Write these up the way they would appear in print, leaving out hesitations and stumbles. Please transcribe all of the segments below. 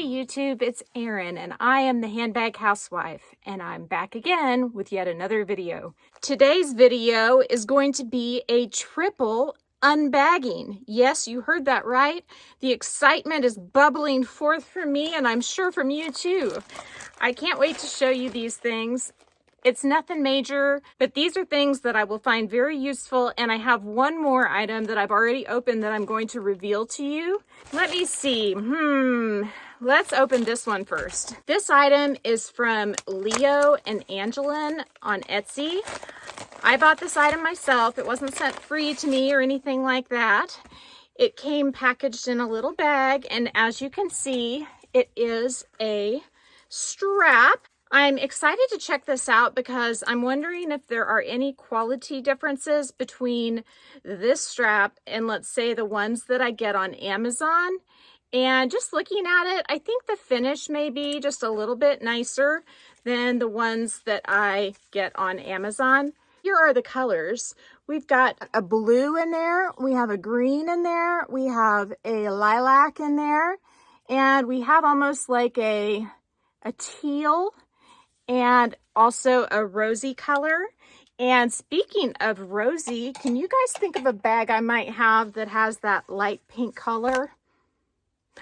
YouTube, it's Erin and I am the Handbag Housewife and I'm back again with yet another video. Today's video is going to be a triple unbagging. Yes, you heard that right. The excitement is bubbling forth from me and I'm sure from you too. I can't wait to show you these things. It's nothing major, but these are things that I will find very useful, and I have one more item that I've already opened that I'm going to reveal to you. Let me see. Let's open this one first. This item is from Leo and Angeline on Etsy. I bought this item myself. It wasn't sent free to me or anything like that. It came packaged in a little bag, and as you can see, it is a strap. I'm excited to check this out because I'm wondering if there are any quality differences between this strap and, let's say, the ones that I get on Amazon. And just looking at it, I think the finish may be just a little bit nicer than the ones that I get on Amazon. Here are the colors. We've got a blue in there, we have a green in there, we have a lilac in there, and we have almost like a teal and also a rosy color. And speaking of rosy, can you guys think of a bag I might have that has that light pink color?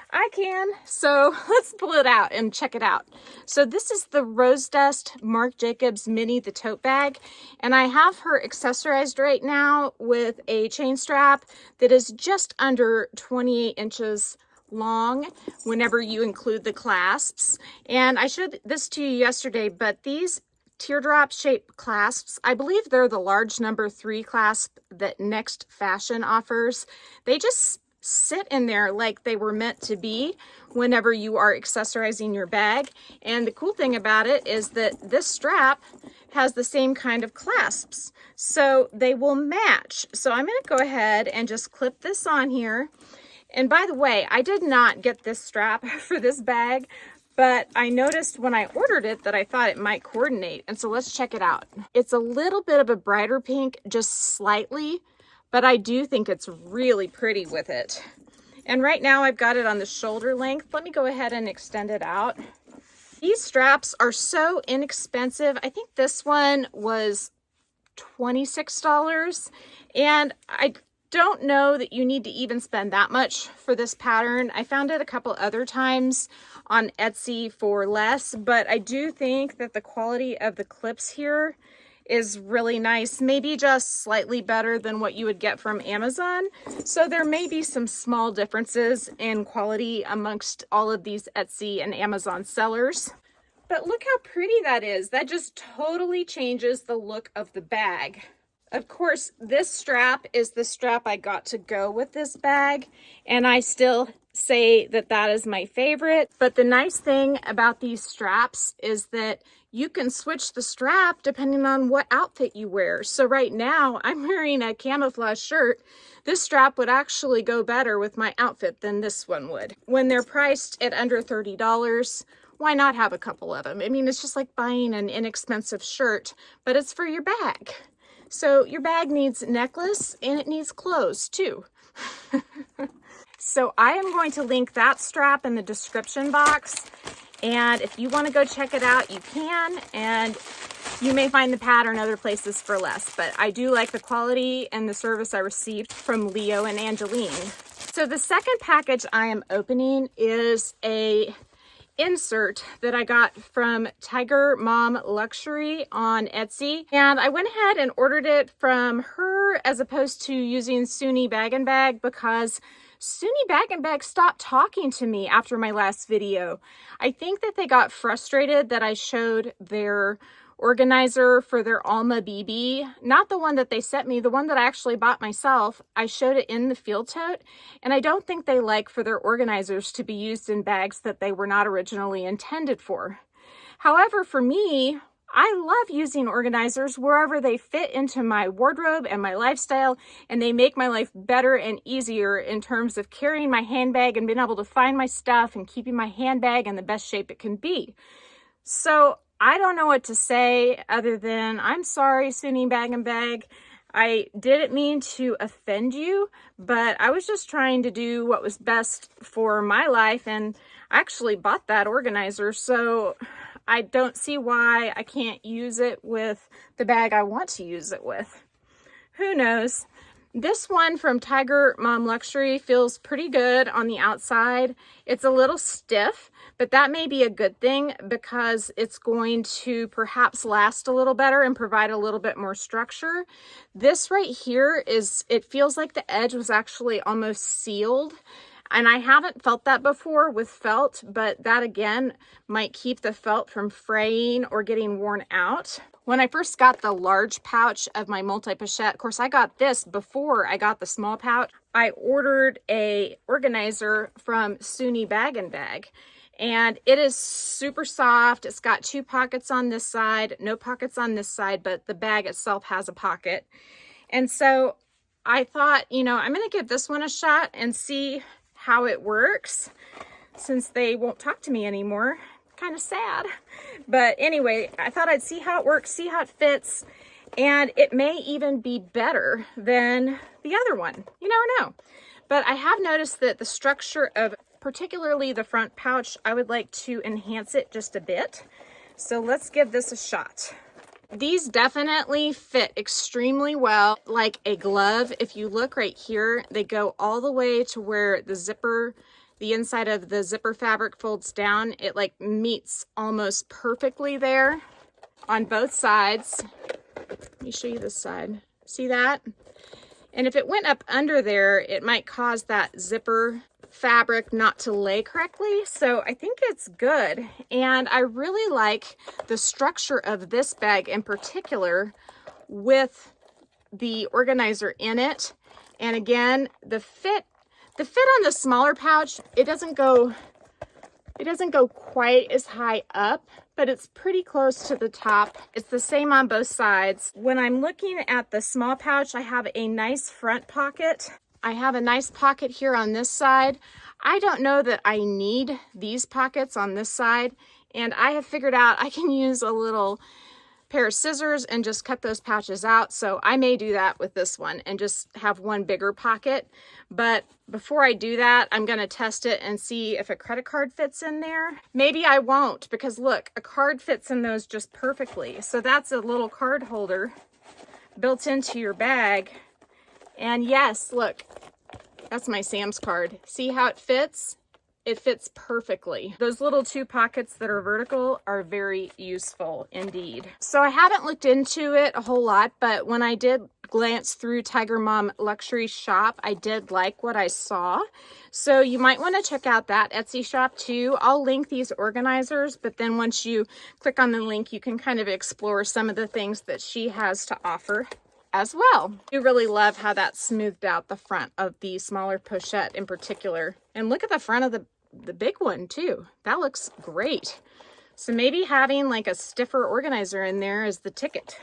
I can. So let's pull it out and check it out. So this is the Rose Dust Marc Jacobs Mini, the tote bag. And I have her accessorized right now with a chain strap that is just under 28 inches long whenever you include the clasps. And I showed this to you yesterday, but these teardrop shaped clasps, I believe they're the large number 3 clasp that Nextfashion offers. They just sit in there like they were meant to be whenever you are accessorizing your bag. And the cool thing about it is that this strap has the same kind of clasps, so they will match. So I'm going to go ahead and just clip this on here. And by the way, I did not get this strap for this bag, but I noticed when I ordered it that I thought it might coordinate. And so let's check it out. It's a little bit of a brighter pink, just slightly, but I do think it's really pretty with it. And right now I've got it on the shoulder length. Let me go ahead and extend it out. These straps are so inexpensive. I think this one was $26, and I don't know that you need to even spend that much for this pattern. I found it a couple other times on Etsy for less, but I do think that the quality of the clips here is really nice, maybe just slightly better than what you would get from Amazon. So there may be some small differences in quality amongst all of these Etsy and Amazon sellers. But look how pretty that is. That just totally changes the look of the bag. Of course, this strap is the strap I got to go with this bag, and I still say that that is my favorite. But the nice thing about these straps is that you can switch the strap depending on what outfit you wear. So right now, I'm wearing a camouflage shirt. This strap would actually go better with my outfit than this one would. When they're priced at under $30, why not have a couple of them? I mean, it's just like buying an inexpensive shirt, but it's for your bag. So your bag needs a necklace and it needs clothes too. So I am going to link that strap in the description box. And if you want to go check it out, you can. And you may find the pattern other places for less. But I do like the quality and the service I received from Leo and Angeline. So the second package I am opening is a insert that I got from Tiger Mom Luxury on Etsy, and I went ahead and ordered it from her as opposed to using Soonibaginbag because Soonibaginbag stopped talking to me after my last video. I think that they got frustrated that I showed their organizer for their Alma BB, not the one that they sent me, the one that I actually bought myself. I showed it in the field tote, and I don't think they like for their organizers to be used in bags that they were not originally intended for. However, for me, I love using organizers wherever they fit into my wardrobe and my lifestyle, and they make my life better and easier in terms of carrying my handbag and being able to find my stuff and keeping my handbag in the best shape it can be. So I don't know what to say other than I'm sorry, Soonibaginbag. I didn't mean to offend you, but I was just trying to do what was best for my life, and I actually bought that organizer, so I don't see why I can't use it with the bag I want to use it with. Who knows? This one from Tiger Mom Luxury feels pretty good on the outside. It's a little stiff, but that may be a good thing because it's going to perhaps last a little better and provide a little bit more structure. This right here it feels like the edge was actually almost sealed. And I haven't felt that before with felt, but that again might keep the felt from fraying or getting worn out. When I first got the large pouch of my multi-pochette, of course I got this before I got the small pouch, I ordered a organizer from Soonibaginbag. And it is super soft. It's got 2 pockets on this side, no pockets on this side, but the bag itself has a pocket. And so I thought, you know, I'm going to give this one a shot and see how it works, since they won't talk to me anymore. Kind of sad. But anyway, I thought I'd see how it works, see how it fits, and it may even be better than the other one. You never know. But I have noticed that the structure of particularly the front pouch, I would like to enhance it just a bit. So let's give this a shot. These definitely fit extremely well like a glove. If you look right here, they go all the way to where the zipper, the inside of the zipper fabric folds down. It like meets almost perfectly there on both sides. Let me show you this side. See that? And if it went up under there, it might cause that zipper fabric not to lay correctly. So I think it's good. And I really like the structure of this bag in particular with the organizer in it. And again, the fit on the smaller pouch, it doesn't go quite as high up, but it's pretty close to the top. It's the same on both sides. When I'm looking at the small pouch, I have a nice front pocket. I have a nice pocket here on this side. I don't know that I need these pockets on this side, and I have figured out I can use a little pair of scissors and just cut those pouches out. So I may do that with this one and just have one bigger pocket. But before I do that, I'm going to test it and see if a credit card fits in there. Maybe I won't, because look, a card fits in those just perfectly. So that's a little card holder built into your bag. And yes, look, that's my Sam's card. See how it fits? It fits perfectly. Those little 2 pockets that are vertical are very useful indeed. So I haven't looked into it a whole lot, but when I did glance through Tiger Mom Luxury shop, I did like what I saw. So you might want to check out that Etsy shop too. I'll link these organizers, but then once you click on the link, you can kind of explore some of the things that she has to offer as well. I really love how that smoothed out the front of the smaller pochette in particular. And look at the front of the big one too. That looks great. So maybe having like a stiffer organizer in there is the ticket.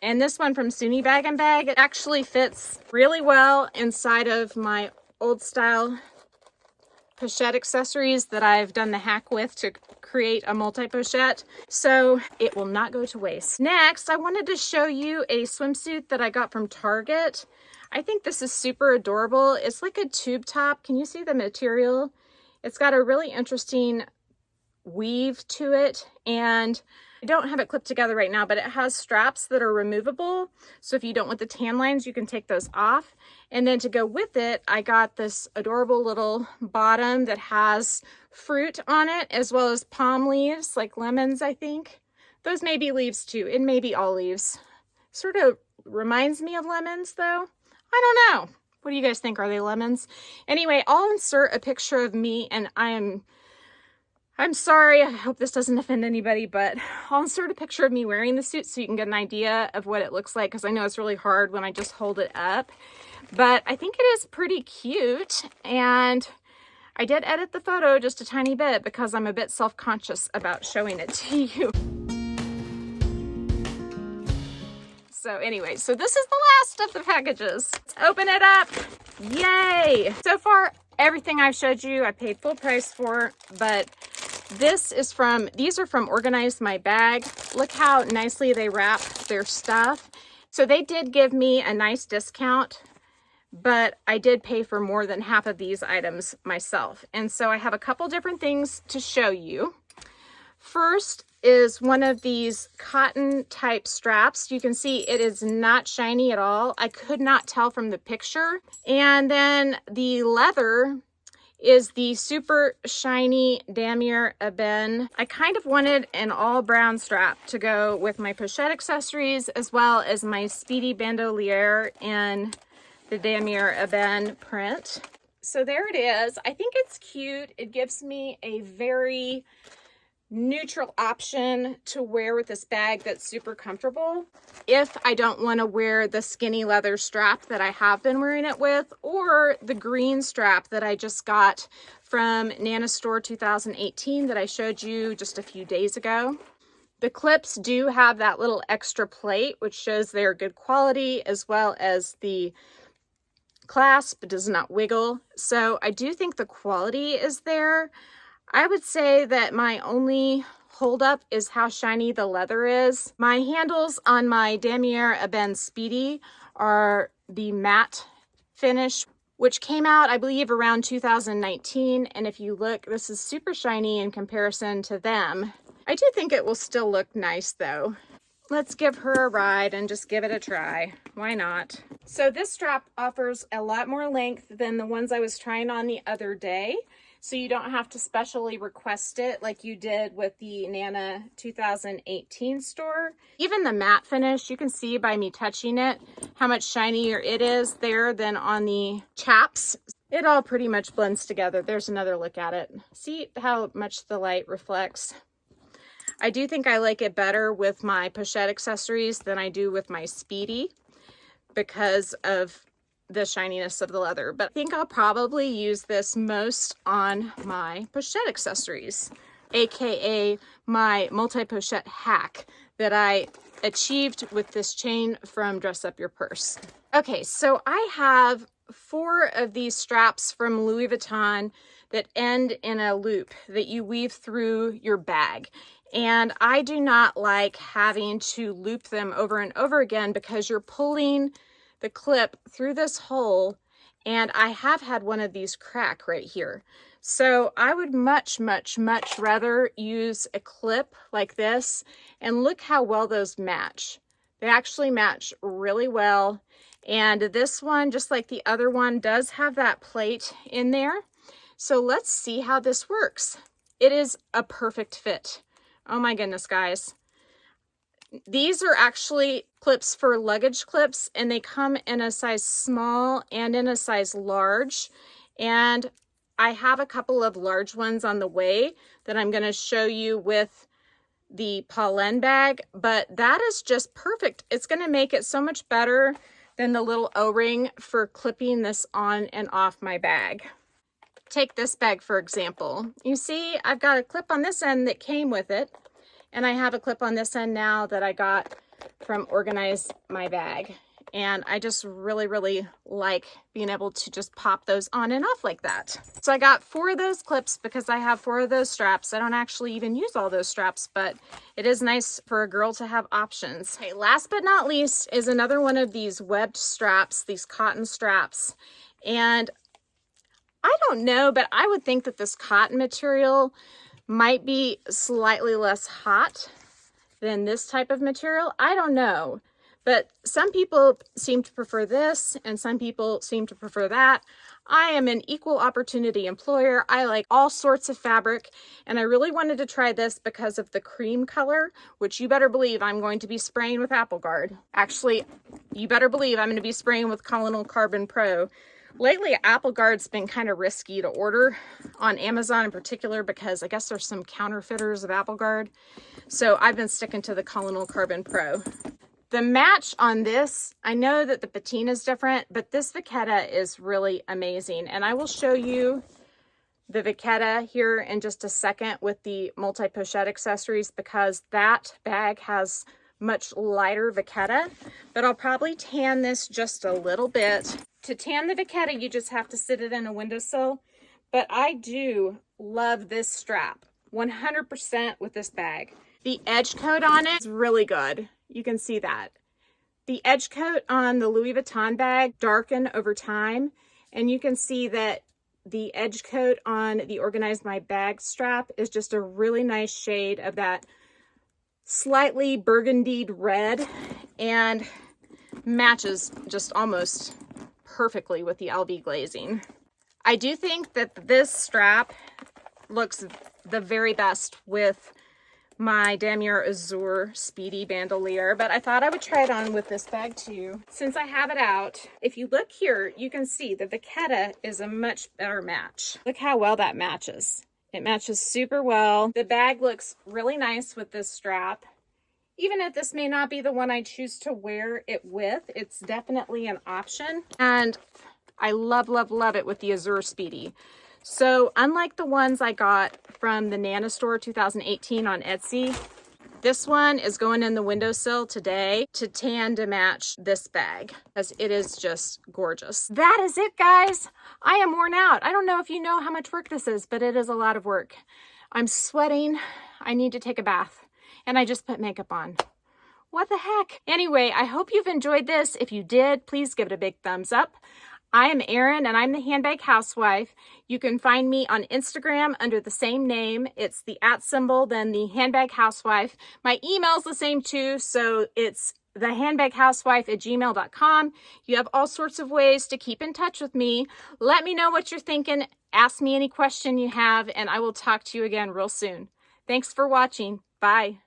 And this one from Soonibaginbag, it actually fits really well inside of my old style Pochette accessories that I've done the hack with to create a multi-pochette, so it will not go to waste. Next, I wanted to show you a swimsuit that I got from Target. I think this is super adorable. It's like a tube top. Can you see the material? It's got a really interesting weave to it, and I don't have it clipped together right now, but it has straps that are removable. So if you don't want the tan lines, you can take those off. And then to go with it, I got this adorable little bottom that has fruit on it, as well as palm leaves, like lemons, I think. Those may be leaves too. It may be all leaves. Sort of reminds me of lemons though. I don't know. What do you guys think? Are they lemons? Anyway, I'll insert a picture of me, and I'm sorry, I hope this doesn't offend anybody, but I'll insert a picture of me wearing the suit so you can get an idea of what it looks like, because I know it's really hard when I just hold it up. But I think it is pretty cute, and I did edit the photo just a tiny bit because I'm a bit self-conscious about showing it to you. So anyway, so this is the last of the packages. Let's open it up. Yay! So far, everything I've showed you, I paid full price for, but these are from Organize My Bag. Look how nicely they wrap their stuff. So they did give me a nice discount, but I did pay for more than half of these items myself. And so I have a couple different things to show you. First is one of these cotton type straps. You can see it is not shiny at all. I could not tell from the picture. And then the leather is the super shiny damier ebene. I kind of wanted an all brown strap to go with my Pochette accessories, as well as my Speedy bandolier in the damier ebene print. So there it is. I think it's cute. It gives me a very neutral option to wear with this bag that's super comfortable if I don't want to wear the skinny leather strap that I have been wearing it with, or the green strap that I just got from Nana Store 2018 that I showed you just a few days ago. The clips do have that little extra plate, which shows they're good quality, as well as the clasp does not wiggle. So I do think the quality is there. I would say that my only holdup is how shiny the leather is. My handles on my damier ebene Speedy are the matte finish, which came out, I believe, around 2019. And if you look, this is super shiny in comparison to them. I do think it will still look nice though. Let's give her a ride and just give it a try. Why not? So this strap offers a lot more length than the ones I was trying on the other day. So you don't have to specially request it like you did with the Nana 2018 store. Even the matte finish, you can see by me touching it how much shinier it is there than on the chaps. It all pretty much blends together. There's another look at it. See how much the light reflects? I do think I like it better with my Pochette accessories than I do with my Speedy because of the shininess of the leather, but I think I'll probably use this most on my Pochette accessories, aka my multi-pochette hack that I achieved with this chain from Dress Up Your Purse. Okay, so I have 4 of these straps from Louis Vuitton that end in a loop that you weave through your bag. And I do not like having to loop them over and over again because you're pulling the clip through this hole, and I have had one of these crack right here. So I would much rather use a clip like this, and look how well those match. They actually match really well. And this one, just like the other one, does have that plate in there. So let's see how this works. It is a perfect fit. Oh my goodness, guys. These are actually clips for luggage clips, and they come in a size small and in a size large. And I have a couple of large ones on the way that I'm going to show you with the Collonil bag, but that is just perfect. It's going to make it so much better than the little O-ring for clipping this on and off my bag. Take this bag, for example. You see, I've got a clip on this end that came with it. And I have a clip on this end now that I got from Organize My Bag. And I just really like being able to just pop those on and off like that. So I got 4 of those clips because I have 4 of those straps. I don't actually even use all those straps, but it is nice for a girl to have options. Okay, last but not least is another one of these webbed straps, these cotton straps. And I don't know, but I would think that this cotton material might be slightly less hot than this type of material. I don't know, but some people seem to prefer this and some people seem to prefer that. I am an equal opportunity employer. I like all sorts of fabric, and I really wanted to try this because of the cream color, which you better believe I'm going to be spraying with Apple Guard. Actually, you better believe I'm going to be spraying with Collonil Carbon Pro. Lately, Apple Guard's been kind of risky to order on Amazon in particular because I guess there's some counterfeiters of Apple Guard. So I've been sticking to the Collonil Carbon Pro. The match on this, I know that the patina is different, but this vachetta is really amazing. And I will show you the vachetta here in just a second with the multi-pochette accessories because that bag has much lighter vachetta, but I'll probably tan this just a little bit. To tan the vachetta, you just have to sit it in a windowsill, but I do love this strap 100% with this bag. The edge coat on it is really good. You can see that. The edge coat on the Louis Vuitton bag darkened over time, and you can see that the edge coat on the Organize My Bag strap is just a really nice shade of that slightly burgundied red, and matches just almost perfectly with the LV glazing. I do think that this strap looks the very best with my Damier Azur Speedy bandolier, but I thought I would try it on with this bag too. Since I have it out, if you look here, you can see that the Keta is a much better match. Look how well that matches. It matches super well. The bag looks really nice with this strap. Even if this may not be the one I choose to wear it with, it's definitely an option. And I love, love, love it with the Azur Speedy. So unlike the ones I got from the Nana Store 2018 on Etsy, this one is going in the windowsill today to tan to match this bag, because it is just gorgeous. That is it, guys. I am worn out. I don't know if you know how much work this is, but it is a lot of work. I'm sweating. I need to take a bath, and I just put makeup on. What the heck? Anyway, I hope you've enjoyed this. If you did, please give it a big thumbs up. I am Erin, and I'm the Handbag Housewife. You can find me on Instagram under the same name. It's the @ then the Handbag Housewife. My email's the same too, so it's thehandbaghousewife@gmail.com. You have all sorts of ways to keep in touch with me. Let me know what you're thinking. Ask me any question you have, and I will talk to you again real soon. Thanks for watching. Bye.